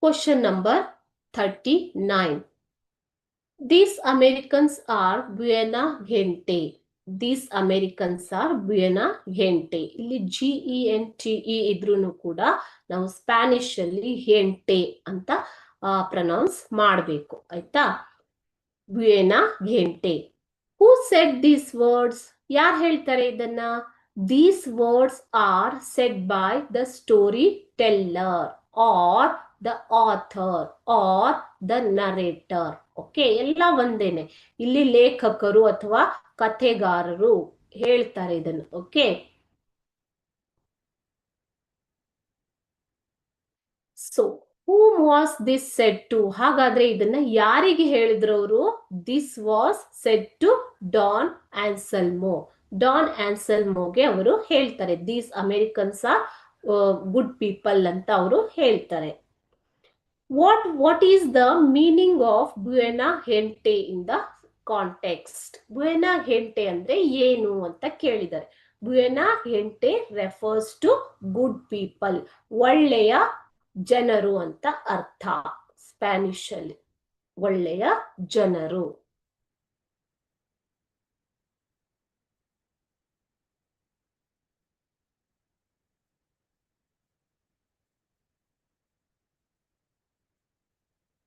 Question number 39. These Americans are buena gente. These Americans are buena gente. ಇಲ್ಲಿ gente ಇದ್ರೂ ಕೂಡ ನಾವು Spanish ಅಲ್ಲಿ gente ಅಂತ ಪ್ರೊನೌನ್ಸ್ ಮಾಡಬೇಕು ಆಯ್ತಾ. buena gente. Who said these words? ಯಾರು ಹೇಳ್ತಾರೆ ಇದನ್ನ? These words are said by the storyteller or the author or the narrator. Okay, ಎಲ್ಲ ಒಂದೇನೆ. ಇಲ್ಲಿ ಲೇಖಕರು ಅಥವಾ ಕಥೆಗಾರರು ಹೇಳ್ತಾರೆ ಇದನ್ನು. Okay, so whom was this said to? ಹಾಗಾದ್ರೆ ಇದನ್ನ ಯಾರಿಗೆ ಹೇಳಿದ್ರು ಅವರು? This was said to Don Anselmo. Don ಆನ್ಸೆಲ್ಮೋಗೆ ಅವರು ಹೇಳ್ತಾರೆ these Americans are good people ಅಂತ ಅವರು ಹೇಳ್ತಾರೆ. What is the meaning of buena gente in the context? buena gente ಅಂದ್ರೆ ಏನು ಅಂತ ಕೇಳಿದ್ದಾರೆ. buena gente refers to good people, ಒಳ್ಳೆಯ ಜನರು ಅಂತ ಅರ್ಥ ಸ್ಪ್ಯಾನಿಷ್ ಅಲ್ಲಿ, ಒಳ್ಳೆಯ ಜನರು.